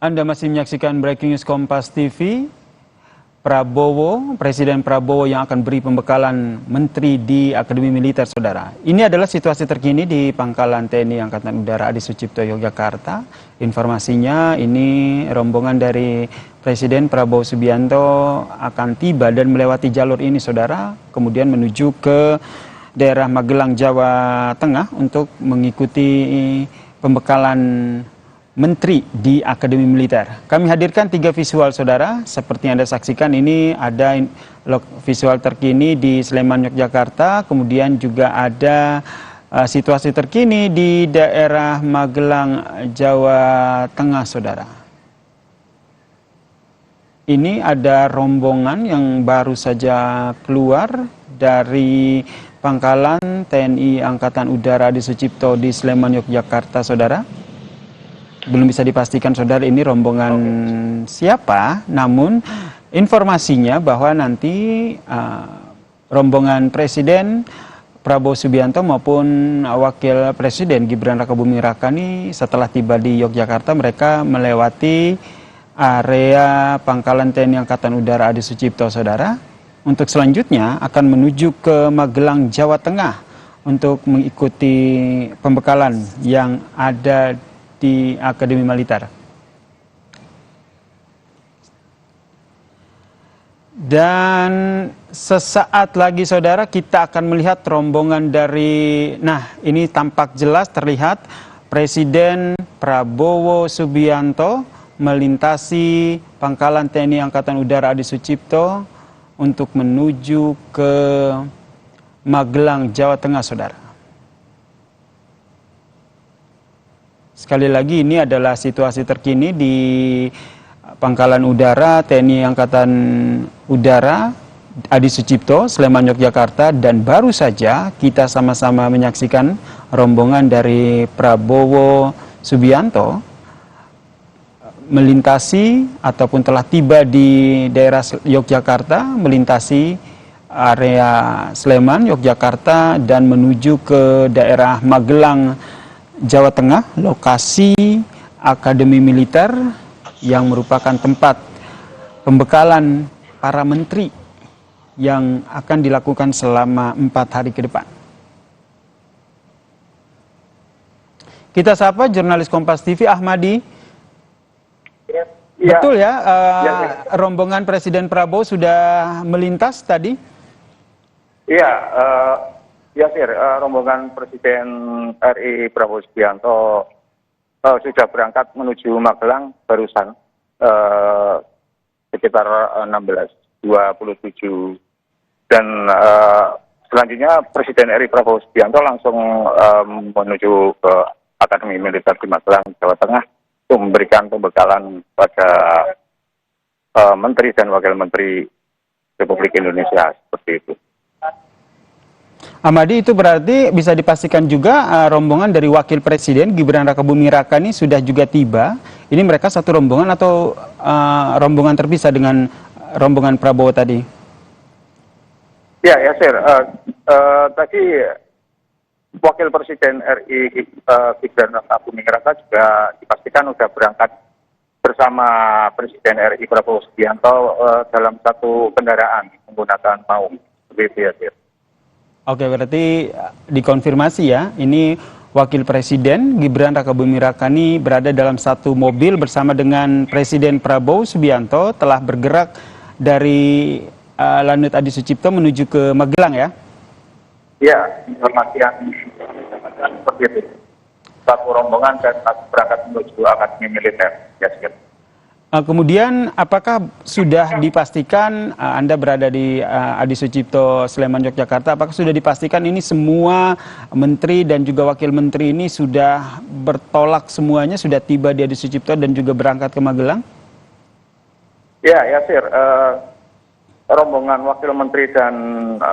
Anda masih menyaksikan Breaking News Kompas TV. Presiden Prabowo yang akan beri pembekalan menteri di Akademi Militer, saudara. Ini adalah situasi terkini di Pangkalan TNI Angkatan Udara Adi Sucipto, Yogyakarta. Informasinya ini rombongan dari Presiden Prabowo Subianto akan tiba dan melewati jalur ini, saudara. Kemudian menuju ke daerah Magelang, Jawa Tengah untuk mengikuti pembekalan menteri di Akademi Militer. Kami hadirkan 3 visual, saudara. Seperti yang Anda saksikan, ini ada visual terkini di Sleman, Yogyakarta. Kemudian juga ada situasi terkini di daerah Magelang, Jawa Tengah, saudara. Ini ada rombongan yang baru saja keluar dari Pangkalan TNI Angkatan Udara Adi Sucipto di Sleman, Yogyakarta, saudara. Belum bisa dipastikan, saudara, ini rombongan siapa, namun informasinya bahwa nanti rombongan Presiden Prabowo Subianto maupun Wakil Presiden Gibran Rakabuming Raka ini setelah tiba di Yogyakarta, mereka melewati area Pangkalan TNI Angkatan Udara Adi Sucipto, saudara, untuk selanjutnya akan menuju ke Magelang, Jawa Tengah untuk mengikuti pembekalan yang ada di Akademi Militer. Dan sesaat lagi, saudara, kita akan melihat rombongan dari, ini tampak jelas terlihat Presiden Prabowo Subianto melintasi Pangkalan TNI Angkatan Udara Adi Sucipto untuk menuju ke Magelang, Jawa Tengah, saudara. Sekali lagi, ini adalah situasi terkini di Pangkalan Udara TNI Angkatan Udara Adi Sucipto, Sleman, Yogyakarta, dan baru saja kita sama-sama menyaksikan rombongan dari Prabowo Subianto melintasi ataupun telah tiba di daerah Yogyakarta, melintasi area Sleman, Yogyakarta, dan menuju ke daerah Magelang, Jawa Tengah, lokasi Akademi Militer yang merupakan tempat pembekalan para menteri yang akan dilakukan selama 4 hari ke depan. Kita sapa jurnalis Kompas TV Ahmadi. Ya. Betul ya, rombongan Presiden Prabowo sudah melintas tadi? Iya, Yasir, rombongan Presiden RI Prabowo Subianto sudah berangkat menuju Magelang barusan sekitar 16.27, dan selanjutnya Presiden RI Prabowo Subianto langsung menuju ke Akademi Militer di Magelang, Jawa Tengah untuk memberikan pembekalan pada Menteri dan Wakil Menteri Republik Indonesia, seperti itu. Ahmadi, itu berarti bisa dipastikan juga rombongan dari Wakil Presiden Gibran Rakabuming Raka ini sudah juga tiba. Ini mereka satu rombongan atau rombongan terpisah dengan rombongan Prabowo tadi? Ya, Yasir, tadi Wakil Presiden RI Gibran Rakabuming Raka juga dipastikan sudah berangkat bersama Presiden RI Prabowo Subianto dalam satu kendaraan menggunakan maung. Begitu, Yasir. Oke, berarti dikonfirmasi ya, ini Wakil Presiden Gibran Rakabuming Raka ini berada dalam satu mobil bersama dengan Presiden Prabowo Subianto telah bergerak dari Lanut Adi Sucipto menuju ke Magelang ya? Ya, informasi yang seperti itu. Satu rombongan dan satu berangkat menuju Akademi Militer. Ya, kemudian apakah sudah dipastikan Anda berada di Adi Sucipto, Sleman, Yogyakarta, apakah sudah dipastikan ini semua menteri dan juga wakil menteri ini sudah bertolak semuanya, sudah tiba di Adi Sucipto dan juga berangkat ke Magelang? Ya, Yasir, rombongan wakil menteri dan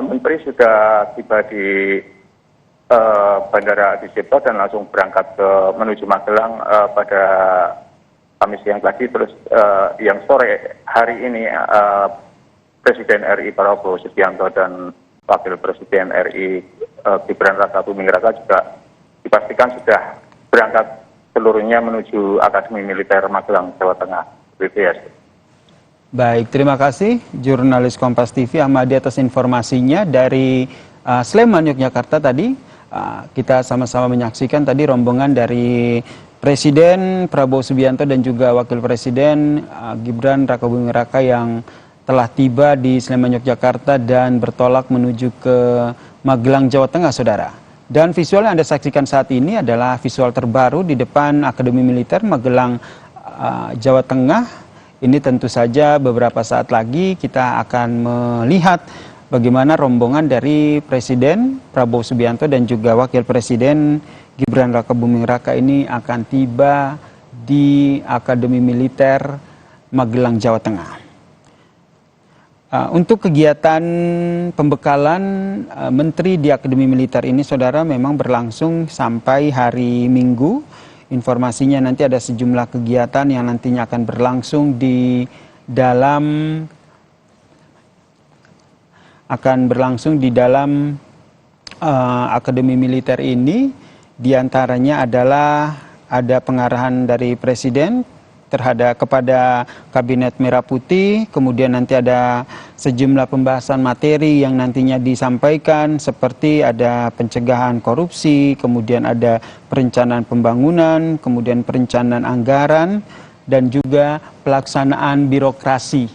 menteri sudah tiba di Bandara Adi Sucipto dan langsung berangkat menuju Magelang pada Kamis siang tadi. Terus yang sore hari ini Presiden RI Prabowo Subianto dan Wakil Presiden RI Gibran Rakabuming Raka juga dipastikan sudah berangkat seluruhnya menuju Akademi Militer Magelang, Jawa Tengah. Begitu ya. Baik, terima kasih jurnalis Kompas TV Ahmadi atas informasinya dari Sleman, Yogyakarta tadi. Kita sama-sama menyaksikan tadi rombongan dari Presiden Prabowo Subianto dan juga Wakil Presiden Gibran Rakabuming Raka yang telah tiba di Sleman, Yogyakarta dan bertolak menuju ke Magelang, Jawa Tengah, saudara. Dan visual yang Anda saksikan saat ini adalah visual terbaru di depan Akademi Militer Magelang, Jawa Tengah. Ini tentu saja beberapa saat lagi kita akan melihat bagaimana rombongan dari Presiden Prabowo Subianto dan juga Wakil Presiden Gibran Rakabuming Raka ini akan tiba di Akademi Militer Magelang, Jawa Tengah. Untuk kegiatan pembekalan Menteri di Akademi Militer ini, saudara, memang berlangsung sampai hari Minggu. Informasinya nanti ada sejumlah kegiatan yang nantinya akan berlangsung di dalam Akademi Militer ini. Di antaranya adalah ada pengarahan dari Presiden kepada Kabinet Merah Putih, kemudian nanti ada sejumlah pembahasan materi yang nantinya disampaikan seperti ada pencegahan korupsi, kemudian ada perencanaan pembangunan, kemudian perencanaan anggaran, dan juga pelaksanaan birokrasi.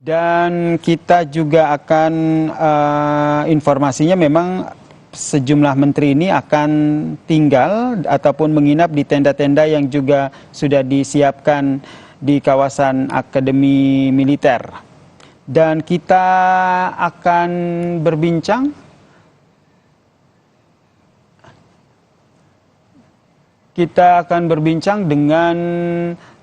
Dan kita juga akan informasinya memang sejumlah menteri ini akan tinggal ataupun menginap di tenda-tenda yang juga sudah disiapkan di kawasan Akademi Militer. Dan kita akan berbincang dengan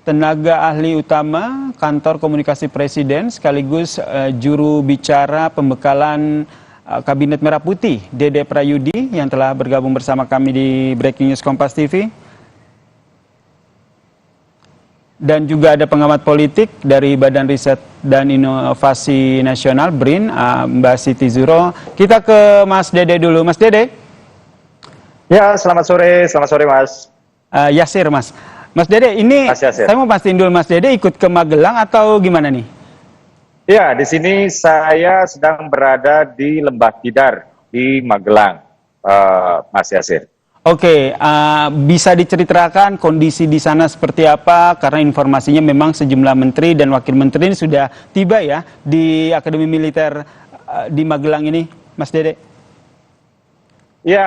tenaga ahli utama Kantor Komunikasi Presiden sekaligus juru bicara pembekalan Kabinet Merah Putih, Dede Prayudi, yang telah bergabung bersama kami di Breaking News Kompas TV. Dan juga ada pengamat politik dari Badan Riset dan Inovasi Nasional, BRIN, Mbak Siti Zuro. Kita ke Mas Dede dulu. Mas Dede. Ya, selamat sore Mas. Yasir, Mas. Mas Dede, ini saya mau pastiin dulu, Mas Dede ikut ke Magelang atau gimana nih? Ya, di sini saya sedang berada di Lembah Tidar di Magelang, Mas Yasir. Oke, bisa diceritakan kondisi di sana seperti apa? Karena informasinya memang sejumlah menteri dan wakil menteri ini sudah tiba ya di Akademi Militer di Magelang ini, Mas Dede. Ya,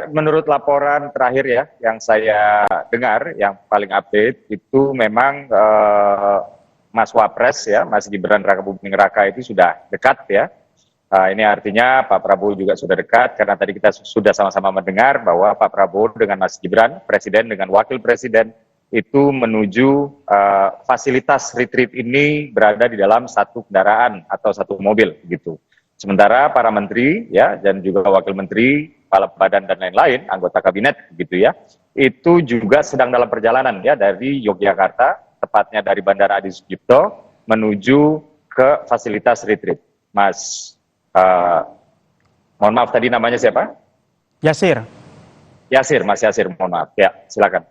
menurut laporan terakhir ya yang saya dengar, yang paling update itu memang Mas Wapres ya, Mas Gibran Rakabuming Raka itu sudah dekat ya. Ini artinya Pak Prabowo juga sudah dekat, karena tadi kita sudah sama-sama mendengar bahwa Pak Prabowo dengan Mas Gibran, Presiden dengan Wakil Presiden itu menuju fasilitas retreat ini berada di dalam satu kendaraan atau satu mobil gitu. Sementara para menteri ya dan juga wakil menteri, kepala badan dan lain-lain, anggota kabinet gitu ya, itu juga sedang dalam perjalanan ya dari Yogyakarta, tepatnya dari Bandara Adi Sucipto menuju ke fasilitas retreat. Mas, mohon maaf tadi namanya siapa? Yasir. Yasir, Mas Yasir, mohon maaf. Ya, silakan.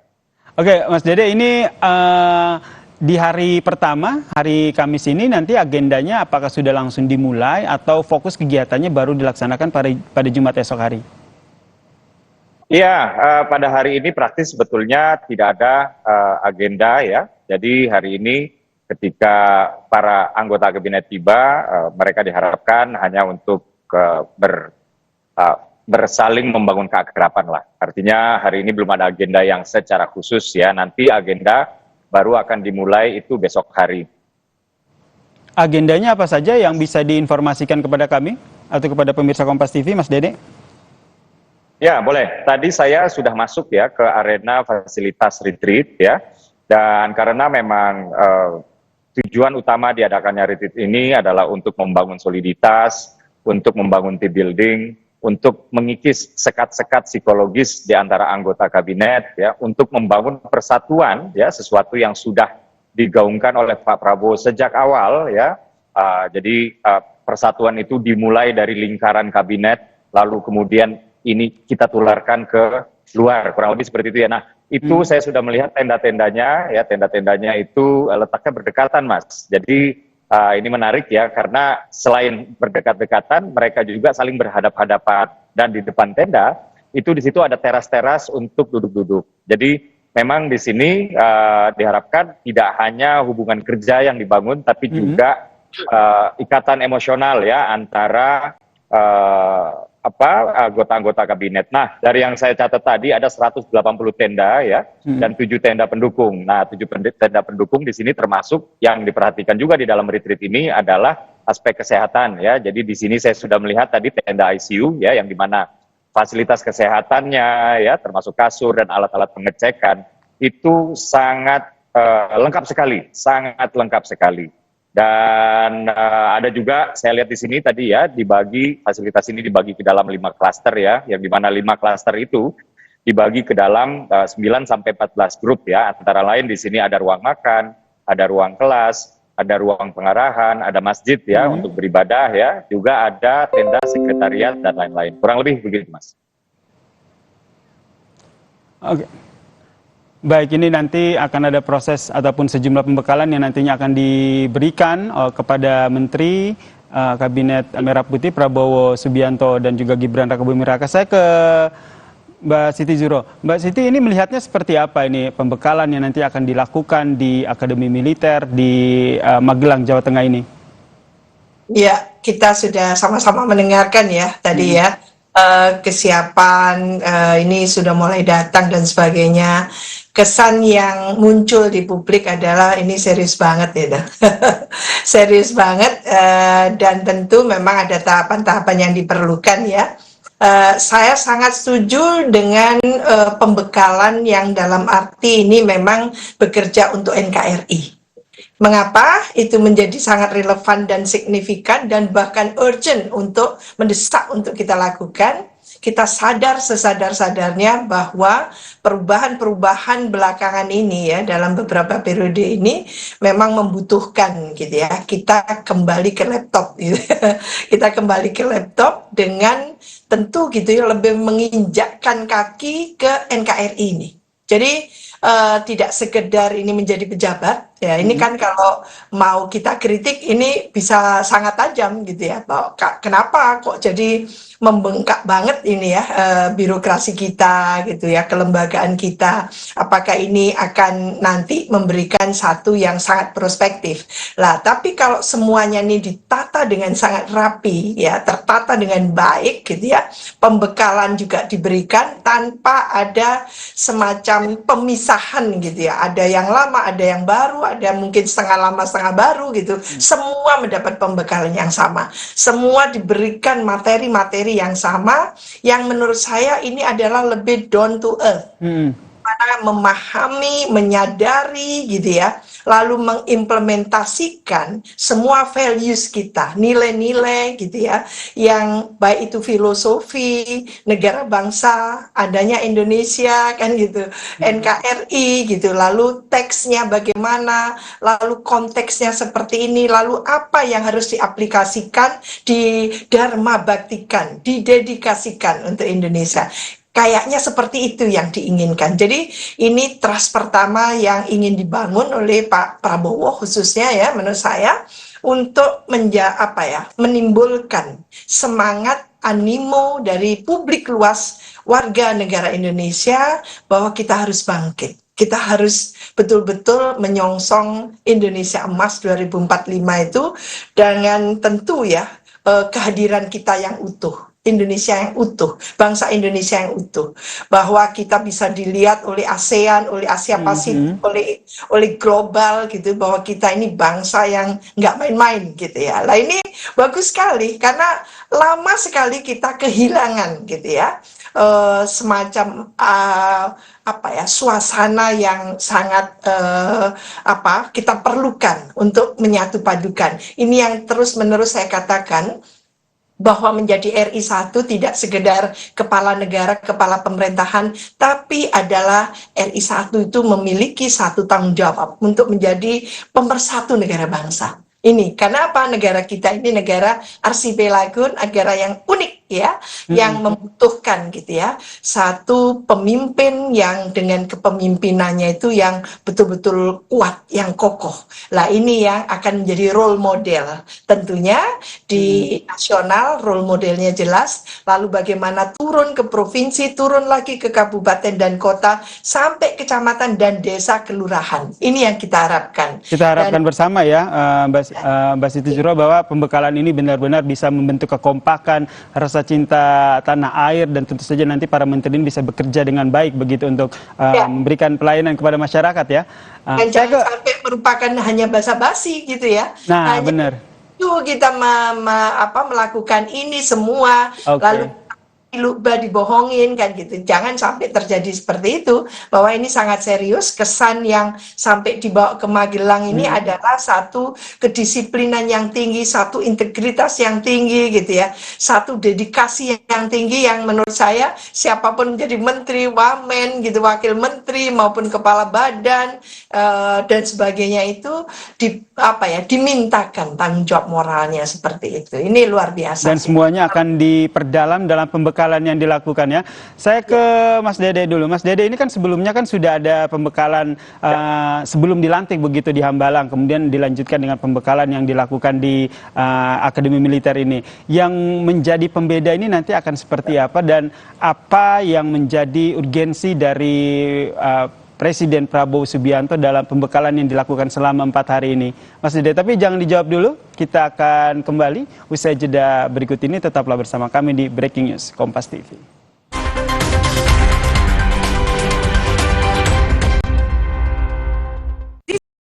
Oke, Mas Dede, ini di hari pertama, hari Kamis ini nanti agendanya apakah sudah langsung dimulai atau fokus kegiatannya baru dilaksanakan pada Jumat esok hari? Iya, pada hari ini praktis sebetulnya tidak ada agenda ya. Jadi hari ini ketika para anggota kabinet tiba, mereka diharapkan hanya untuk bersaling membangun keakraban lah. Artinya hari ini belum ada agenda yang secara khusus ya. Nanti agenda baru akan dimulai itu besok hari. Agendanya apa saja yang bisa diinformasikan kepada kami atau kepada pemirsa Kompas TV, Mas Dede? Ya, boleh. Tadi saya sudah masuk ya ke arena fasilitas retreat ya. Dan karena memang tujuan utama diadakannya retreat ini adalah untuk membangun soliditas, untuk membangun team building, untuk mengikis sekat-sekat psikologis di antara anggota kabinet, ya, untuk membangun persatuan, ya, sesuatu yang sudah digaungkan oleh Pak Prabowo sejak awal, ya. Jadi persatuan itu dimulai dari lingkaran kabinet, lalu kemudian ini kita tularkan ke luar, kurang lebih seperti itu ya. Nah, itu saya sudah melihat tenda-tendanya, ya tenda-tendanya itu letaknya berdekatan, Mas. Jadi ini menarik ya, karena selain berdekat-dekatan, mereka juga saling berhadap-hadapan. Dan di depan tenda, itu di situ ada teras-teras untuk duduk-duduk. Jadi memang di sini diharapkan tidak hanya hubungan kerja yang dibangun, tapi juga ikatan emosional ya antara anggota-anggota kabinet. Nah, dari yang saya catat tadi ada 180 tenda ya, dan 7 tenda pendukung. Nah, 7 tenda pendukung di sini termasuk yang diperhatikan juga di dalam retreat ini adalah aspek kesehatan ya. Jadi di sini saya sudah melihat tadi tenda ICU ya, yang dimana fasilitas kesehatannya ya, termasuk kasur dan alat-alat pengecekan itu sangat lengkap sekali, sangat lengkap sekali. Dan ada juga saya lihat di sini tadi ya, dibagi fasilitas ini dibagi ke dalam 5 klaster ya, yang dimana 5 klaster itu dibagi ke dalam 9 sampai 14 grup ya. Antara lain di sini ada ruang makan, ada ruang kelas, ada ruang pengarahan, ada masjid ya untuk beribadah ya, juga ada tenda sekretariat dan lain-lain. Kurang lebih begitu, Mas. Oke. Baik, ini nanti akan ada proses ataupun sejumlah pembekalan yang nantinya akan diberikan kepada Menteri Kabinet Merah Putih Prabowo Subianto dan juga Gibran Rakabuming Raka. Saya ke Mbak Siti Zuhro. Mbak Siti, ini melihatnya seperti apa ini pembekalan yang nanti akan dilakukan di Akademi Militer di Magelang, Jawa Tengah ini? Ya, kita sudah sama-sama mendengarkan ya tadi ya. Kesiapan ini sudah mulai datang dan sebagainya. Kesan yang muncul di publik adalah ini serius banget ya. Serius banget, dan tentu memang ada tahapan-tahapan yang diperlukan ya. Saya sangat setuju dengan pembekalan yang dalam arti ini memang bekerja untuk NKRI. Mengapa itu menjadi sangat relevan dan signifikan dan bahkan urgent untuk mendesak untuk kita lakukan? Kita sadar sesadar-sadarnya bahwa perubahan-perubahan belakangan ini ya, dalam beberapa periode ini memang membutuhkan gitu ya, kita kembali ke laptop gitu. Kita kembali ke laptop dengan tentu gitu ya, lebih menginjakkan kaki ke NKRI ini. Jadi tidak sekedar ini menjadi pejabat ya, ini kan kalau mau kita kritik ini bisa sangat tajam gitu ya, bahwa kenapa kok jadi membengkak banget ini ya, birokrasi kita gitu ya, kelembagaan kita, apakah ini akan nanti memberikan satu yang sangat prospektif lah. Tapi kalau semuanya ini ditata dengan sangat rapi ya, tertata dengan baik gitu ya, pembekalan juga diberikan tanpa ada semacam pemisahan gitu ya, ada yang lama, ada yang baru, ada mungkin setengah lama setengah baru gitu, semua mendapat pembekalan yang sama, semua diberikan materi-materi yang sama, yang menurut saya ini adalah lebih down to earth, mana memahami, menyadari gitu ya, lalu mengimplementasikan semua values kita, nilai-nilai gitu ya, yang baik itu filosofi, negara bangsa, adanya Indonesia kan gitu, NKRI gitu, lalu teksnya bagaimana, lalu konteksnya seperti ini, lalu apa yang harus diaplikasikan, didharma baktikan, didedikasikan untuk Indonesia. Kayaknya seperti itu yang diinginkan. Jadi ini trust pertama yang ingin dibangun oleh Pak Prabowo khususnya ya, menurut saya, untuk menimbulkan semangat animo dari publik luas warga negara Indonesia bahwa kita harus bangkit. Kita harus betul-betul menyongsong Indonesia Emas 2045 itu dengan tentu ya kehadiran kita yang utuh. Indonesia yang utuh, bangsa Indonesia yang utuh, bahwa kita bisa dilihat oleh ASEAN, oleh Asia Pasifik, oleh global gitu, bahwa kita ini bangsa yang nggak main-main gitu ya. Lah ini bagus sekali karena lama sekali kita kehilangan gitu ya, semacam suasana yang sangat kita perlukan untuk menyatu padukan. Ini yang terus-menerus saya katakan, bahwa menjadi RI 1 tidak sekedar kepala negara, kepala pemerintahan, tapi adalah RI 1 itu memiliki satu tanggung jawab untuk menjadi pemersatu negara bangsa. ini. Karena apa? Negara kita ini negara arsipelago, negara yang unik ya, yang membutuhkan gitu ya, satu pemimpin yang dengan kepemimpinannya itu yang betul-betul kuat, yang kokoh. Lah ini yang akan menjadi role model. Tentunya di nasional role modelnya jelas, lalu bagaimana turun ke provinsi, turun lagi ke kabupaten dan kota, sampai kecamatan dan desa kelurahan. Ini yang kita harapkan. Kita harapkan bersama ya, Mbak Siti Zuhro, bahwa pembekalan ini benar-benar bisa membentuk kekompakan, rasa cinta tanah air, dan tentu saja nanti para menteri ini bisa bekerja dengan baik begitu untuk memberikan pelayanan kepada masyarakat ya. Dan jangan sampai merupakan hanya basa-basi gitu ya. Nah, hanya benar. itu kita melakukan ini semua, lalu lupa dibohongin kan gitu. Jangan sampai terjadi seperti itu, bahwa ini sangat serius. Kesan yang sampai dibawa ke Magelang ini adalah satu kedisiplinan yang tinggi, satu integritas yang tinggi gitu ya, satu dedikasi yang tinggi, yang menurut saya siapapun menjadi menteri, wamen gitu, wakil menteri maupun kepala badan dan sebagainya itu dimintakan tanggung jawab moralnya seperti itu. Ini luar biasa. Dan semuanya akan diperdalam dalam pembekalan yang dilakukan ya. Saya ke Mas Dede dulu. Mas Dede, ini kan sebelumnya kan sudah ada pembekalan sebelum dilantik begitu di Hambalang, kemudian dilanjutkan dengan pembekalan yang dilakukan di Akademi Militer ini. Yang menjadi pembeda ini nanti akan seperti apa, dan apa yang menjadi urgensi dari Presiden Prabowo Subianto dalam pembekalan yang dilakukan selama 4 hari ini. Mas Dede, tapi jangan dijawab dulu. Kita akan kembali usai jeda berikut ini. Tetaplah bersama kami di Breaking News Kompas TV.